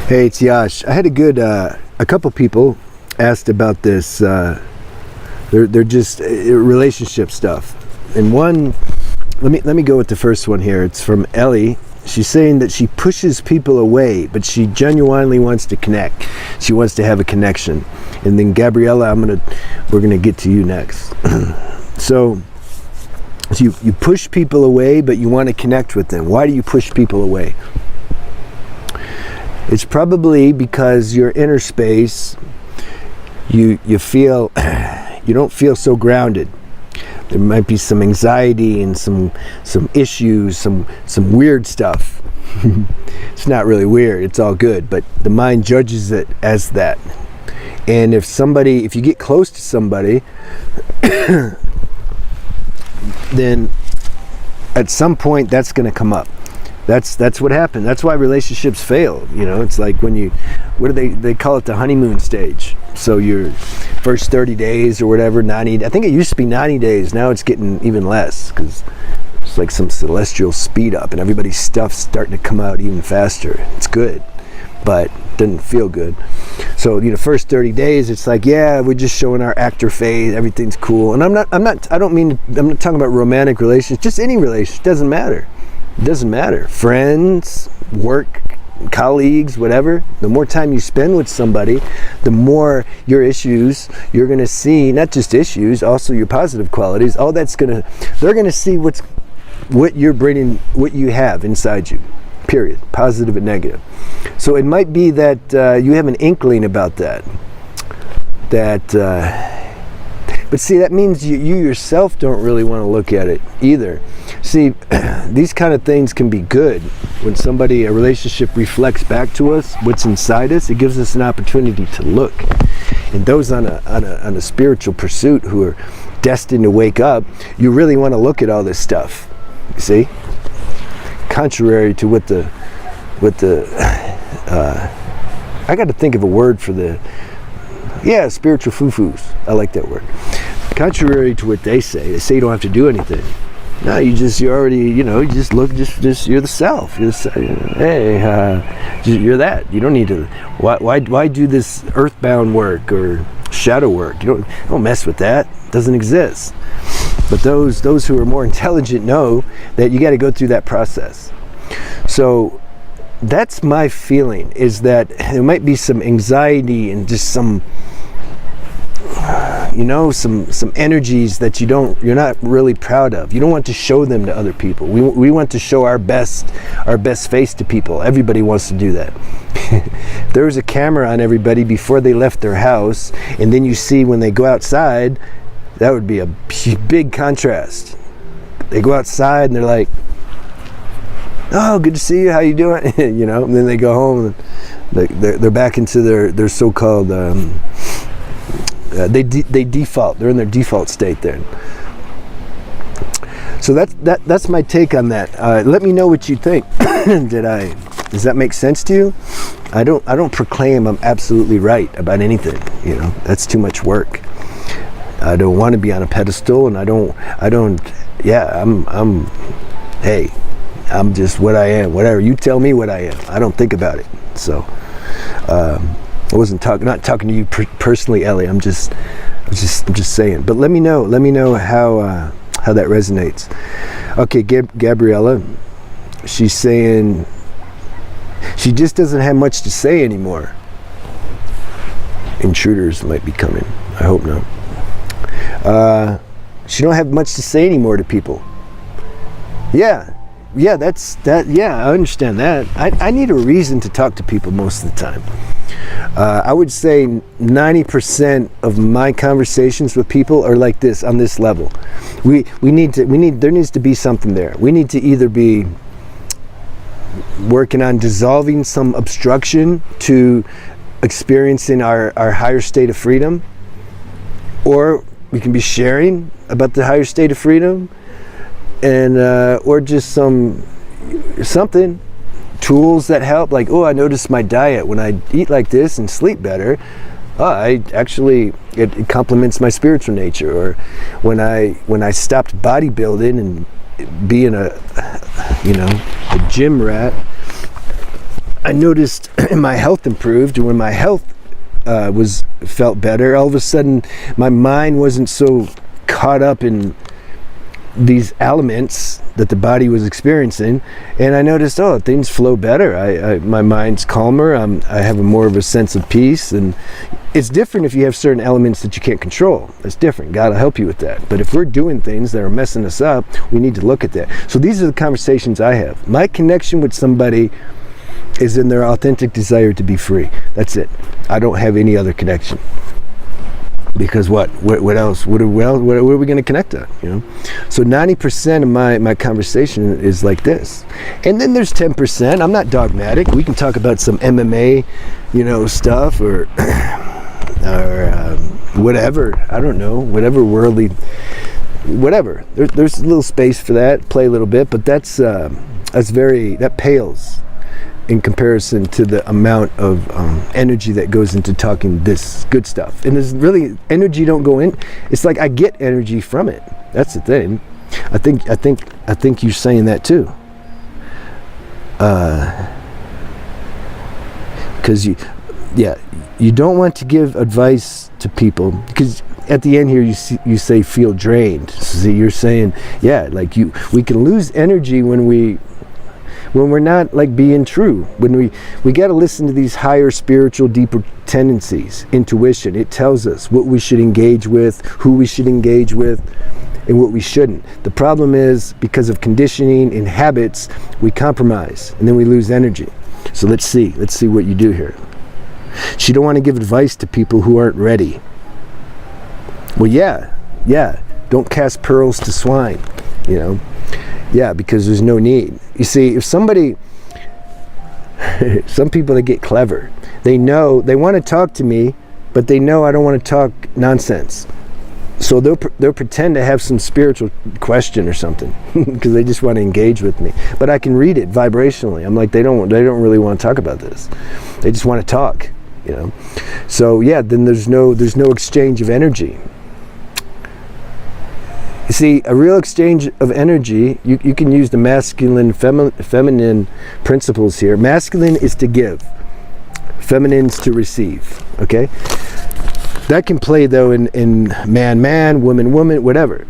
Hey, it's Yash. I had a couple people asked about this. They're just relationship stuff. And one, let me go with the first one here. It's from Ellie. She's saying that she pushes people away, but she genuinely wants to connect. She wants to have a connection. And then Gabriella, we're gonna get to you next. So you push people away, but you want to connect with them. Why do you push people away? It's probably because your inner space, you feel, you don't feel so grounded. There might be some anxiety and some issues, some weird stuff. It's not really weird, it's all good, but the mind judges it as that. And if you get close to somebody, then at some point that's going to come up. That's what happened. That's why relationships fail. You know, it's like when what do they call it, the honeymoon stage. So your first 30 days or whatever, 90, I think it used to be 90 days. Now it's getting even less because it's like some celestial speed up and everybody's stuff's starting to come out even faster. It's good, but it doesn't feel good. So, first 30 days, it's like, yeah, we're just showing our actor phase. Everything's cool. And I'm not talking about romantic relations, just any relationship. Doesn't matter. It doesn't matter. Friends, work, colleagues, whatever. The more time you spend with somebody, the more your issues you're going to see, not just issues, also your positive qualities. All that's they're going to see what you're bringing, what you have inside you. Period. Positive and negative. So it might be that you have an inkling about that. But see, that means you yourself don't really want to look at it either. See, these kind of things can be good. When a relationship reflects back to us what's inside us, it gives us an opportunity to look. And those on a spiritual pursuit who are destined to wake up, you really want to look at all this stuff. You see? Contrary to what I got to think of a word for spiritual foo-foos. I like that word. Contrary to what they say you don't have to do anything. No, you just you're the self. You're that. You don't need to. Why do this earthbound work or shadow work? You don't mess with that. It doesn't exist. But those who are more intelligent know that you got to go through that process. So that's my feeling, is that there might be some anxiety and just some energies that you're not really proud of. You don't want to show them to other people. We want to show our best face to people. Everybody wants to do that. If there was a camera on everybody before they left their house, and then you see when they go outside, that would be a big contrast. They go outside and they're like, "Oh, good to see you. How you doing?" And then they go home and they're back into their so-called they default. They're in their default state then. So that's my take on that. Let me know what you think. Does that make sense to you? I don't proclaim I'm absolutely right about anything. That's too much work. I don't want to be on a pedestal, and I'm just what I am. Whatever you tell me what I am, I don't think about it. So I wasn't not talking to you personally, Ellie. I'm just saying. But let me know how that resonates. Okay, Gabriella, she's saying she just doesn't have much to say anymore. Intruders might be coming. I hope not. She don't have much to say anymore to people. Yeah, that's that. Yeah, I understand that. I need a reason to talk to people most of the time. I would say 90% of my conversations with people are like this, on this level. There needs to be something there. We need to either be working on dissolving some obstruction to experiencing our higher state of freedom, or we can be sharing about the higher state of freedom, and or just something tools that help, like, oh, I noticed my diet when I eat like this and sleep better, it complements my spiritual nature. Or when I stopped bodybuilding and being a gym rat, I noticed my health improved. And when my health felt better, all of a sudden my mind wasn't so caught up in these elements that the body was experiencing, and I noticed, oh, things flow better. My mind's calmer. I have more of a sense of peace, and it's different if you have certain elements that you can't control. That's different. God will help you with that. But if we're doing things that are messing us up, we need to look at that. So these are the conversations I have. My connection with somebody is in their authentic desire to be free. That's it. I don't have any other connection. Because what else? What are we going to connect on? You know. So 90% of my conversation is like this, and then there's 10%. I'm not dogmatic. We can talk about some MMA, stuff or whatever. I don't know. Whatever worldly, whatever. There's a little space for that. Play a little bit, but that pales in comparison to the amount of energy that goes into talking this good stuff. And there's really energy don't go in. It's like I get energy from it. That's the thing. I think you're saying that too. Because you don't want to give advice to people, because at the end here you say feel drained. So you're saying, we can lose energy when we're not like being true. When we got to listen to these higher spiritual, deeper tendencies, intuition. It tells us what we should engage with, who we should engage with, and what we shouldn't. The problem is, because of conditioning and habits, we compromise and then we lose energy. So let's see what you do here. She don't want to give advice to people who aren't ready. Well, yeah. Don't cast pearls to swine, Yeah, because there's no need. You see, if some people that get clever, they know they want to talk to me, but they know I don't want to talk nonsense. So they'll pretend to have some spiritual question or something because they just want to engage with me. But I can read it vibrationally. I'm like, they don't really want to talk about this. They just want to talk, So then there's no exchange of energy. You see, a real exchange of energy, you can use the masculine, feminine principles here. Masculine is to give. Feminine is to receive. Okay? That can play, though, in man, woman, whatever.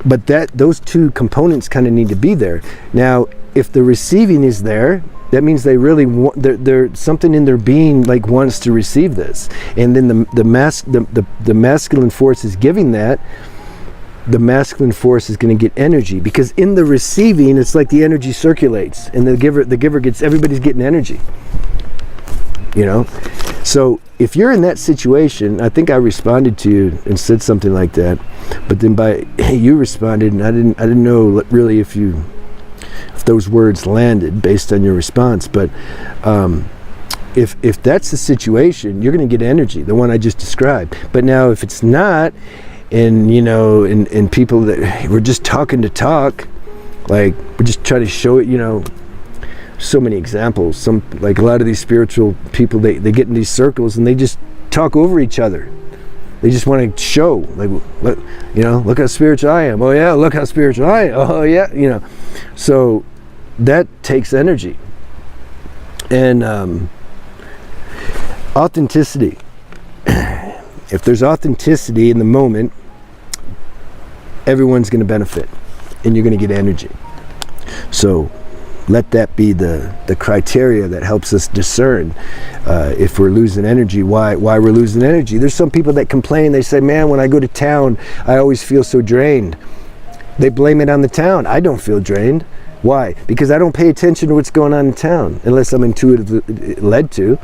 But those two components kind of need to be there. Now, if the receiving is there, that means they really want, there's something in their being like wants to receive this. And then the masculine force is giving that. The masculine force is going to get energy, because in the receiving, it's like the energy circulates, and the giver gets, everybody's getting energy. So if you're in that situation, I think I responded to you and said something like that, but then you responded, and I didn't know really if those words landed based on your response. But if that's the situation, you're going to get energy, the one I just described. But now if it's not, and and people that we're just talking to talk, like we're just trying to show it, so many examples. Some, like a lot of these spiritual people, they get in these circles and they just talk over each other. They just want to show, like, look how spiritual I am. Oh yeah, look how spiritual I am. Oh yeah, So that takes energy. And authenticity. If there's authenticity in the moment, everyone's going to benefit, and you're going to get energy. So let that be the criteria that helps us discern if we're losing energy, why we're losing energy. There's some people that complain. They say, man, when I go to town, I always feel so drained. They blame it on the town. I don't feel drained. Why? Because I don't pay attention to what's going on in town, unless I'm intuitively led to.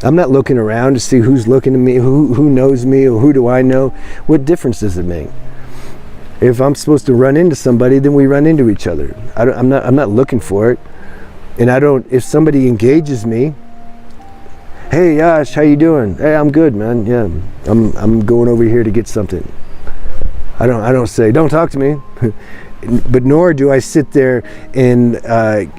I'm not looking around to see who's looking at me, who knows me, or who do I know. What difference does it make? If I'm supposed to run into somebody, then we run into each other. I'm not looking for it. And if somebody engages me, hey Yash, how you doing? Hey, I'm good, man. Yeah, I'm going over here to get something. I don't say, don't talk to me. But nor do I sit there and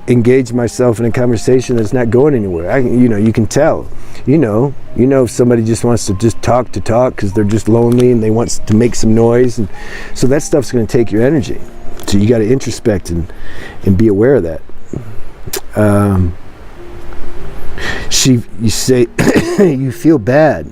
engage myself in a conversation that's not going anywhere. You can tell. If somebody just wants to just talk because they're just lonely and they want to make some noise, and so that stuff's going to take your energy. So you got to introspect and be aware of that. You say, you feel bad.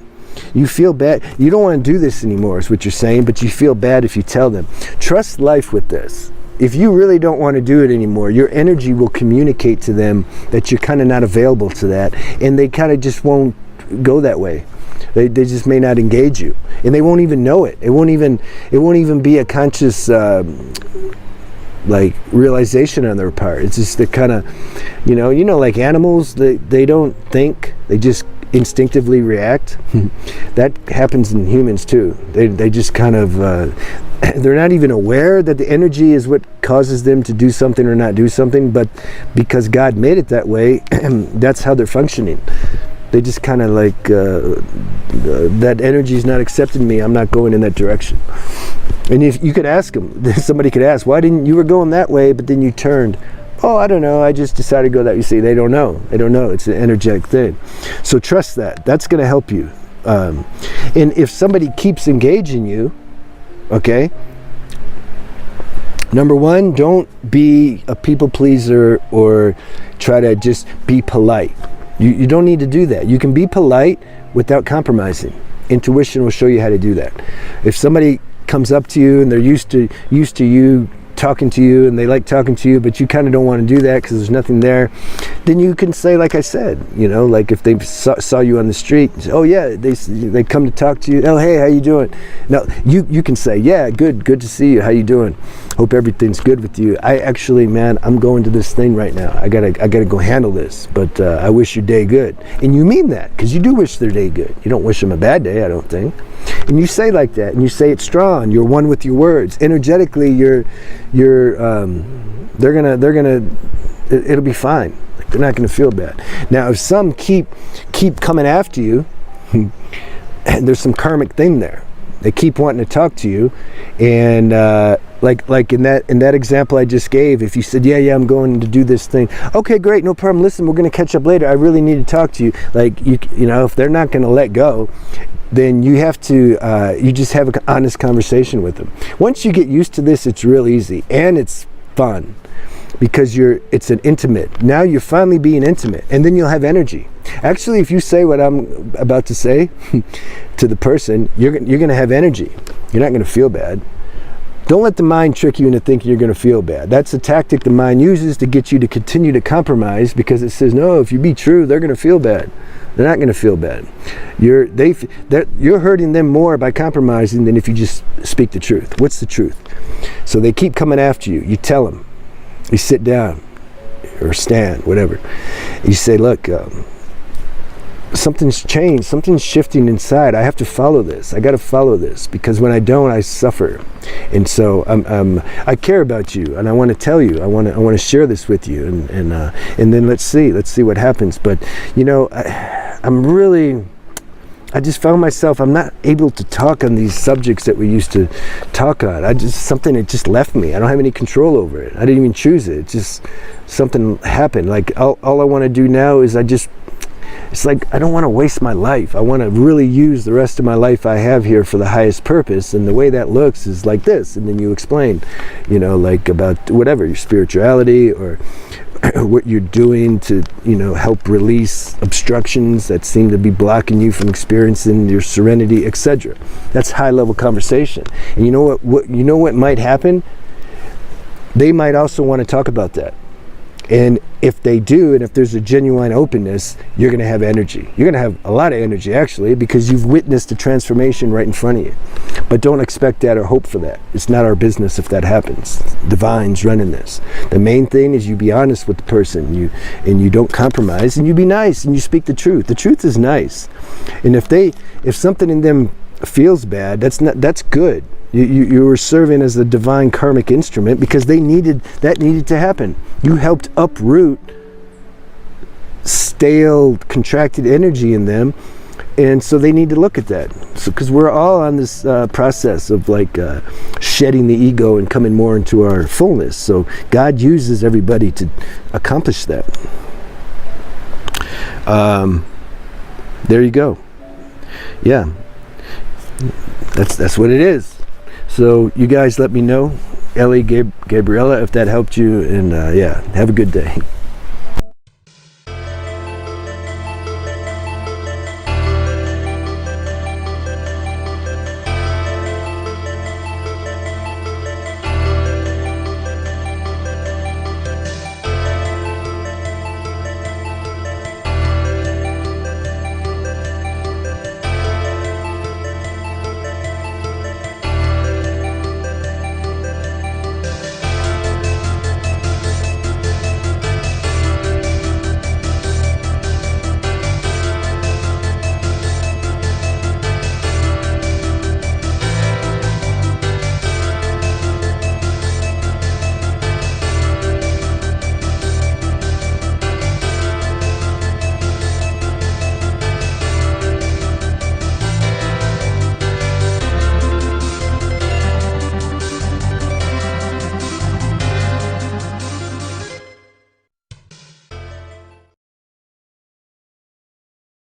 You feel bad. You don't want to do this anymore is what you're saying, but you feel bad if you tell them. Trust life with this. If you really don't want to do it anymore, your energy will communicate to them that you're kind of not available to that, and they kind of just won't go that way. They just may not engage you, and they won't even know it. It won't even be a conscious like realization on their part. It's just the kind of, like animals, they don't think, they just instinctively react. That happens in humans too. They just kind of they're not even aware that the energy is what causes them to do something or not do something, but because God made it that way, that's how they're functioning. They just kind of like, that energy is not accepting me, I'm not going in that direction. And if you could ask them, somebody could ask, why didn't you were going that way, but then you turned? Oh, I don't know, I just decided to go that way. You see, they don't know. It's an energetic thing. So trust that. That's going to help you. And if somebody keeps engaging you, okay, number one, don't be a people pleaser or try to just be polite. You don't need to do that. You can be polite without compromising. Intuition will show you how to do that. If somebody comes up to you and they're used to you talking to you and they like talking to you, but you kind of don't want to do that because there's nothing there, then you can say, like I said, like if they saw you on the street, oh yeah, they come to talk to you, oh hey, how you doing? Now you can say, yeah, good to see you, how you doing? Hope everything's good with you. I actually, man, I'm going to this thing right now. I gotta go handle this, but I wish your day good. And you mean that, because you do wish their day good. You don't wish them a bad day, I don't think. And you say like that, and you say it strong. You're one with your words. Energetically, they're gonna, it'll be fine. Like, they're not gonna feel bad. Now, if some keep coming after you, and there's some karmic thing there. They keep wanting to talk to you, and like in that example I just gave, if you said, yeah, I'm going to do this thing, okay, great, no problem. Listen, we're going to catch up later. I really need to talk to you. Like if they're not going to let go, then you have to you just have an honest conversation with them. Once you get used to this, it's real easy and it's fun because it's an intimate. Now you're finally being intimate, and then you'll have energy. Actually, if you say what I'm about to say to the person, you're going to have energy. You're not going to feel bad. Don't let the mind trick you into thinking you're going to feel bad. That's a tactic the mind uses to get you to continue to compromise, because it says, no, if you be true, they're going to feel bad. They're not going to feel bad. You're hurting them more by compromising than if you just speak the truth. What's the truth? So they keep coming after you. You tell them. You sit down or stand, whatever. You say, look, something's changed. Something's shifting inside. I have to follow this. I got to follow this, because when I don't, I suffer. And so I care about you, and I want to tell you. I want to share this with you, and then let's see what happens. But I just found myself, I'm not able to talk on these subjects that we used to talk on. It just left me. I don't have any control over it. I didn't even choose it. It's just something happened. Like all I want to do now is it's like I don't want to waste my life. I want to really use the rest of my life I have here for the highest purpose. And the way that looks is like this. And then you explain, like about whatever, your spirituality or what you're doing to, help release obstructions that seem to be blocking you from experiencing your serenity, etc. That's high level conversation. And you know what might happen? They might also want to talk about that. And if they do, and if there's a genuine openness, you're going to have energy. You're going to have a lot of energy, actually, because you've witnessed the transformation right in front of you. But don't expect that or hope for that. It's not our business if that happens. Divine's running this. The main thing is you be honest with the person, and you don't compromise, and you be nice, and you speak the truth. The truth is nice. And if something in them feels bad, that's good. You were serving as the divine karmic instrument, because that needed to happen. You helped uproot stale, contracted energy in them, and so they need to look at that. So, because we're all on this process of shedding the ego and coming more into our fullness. So God uses everybody to accomplish that. There you go. Yeah, that's what it is. So you guys let me know, Ellie, Gabriella, if that helped you, and have a good day.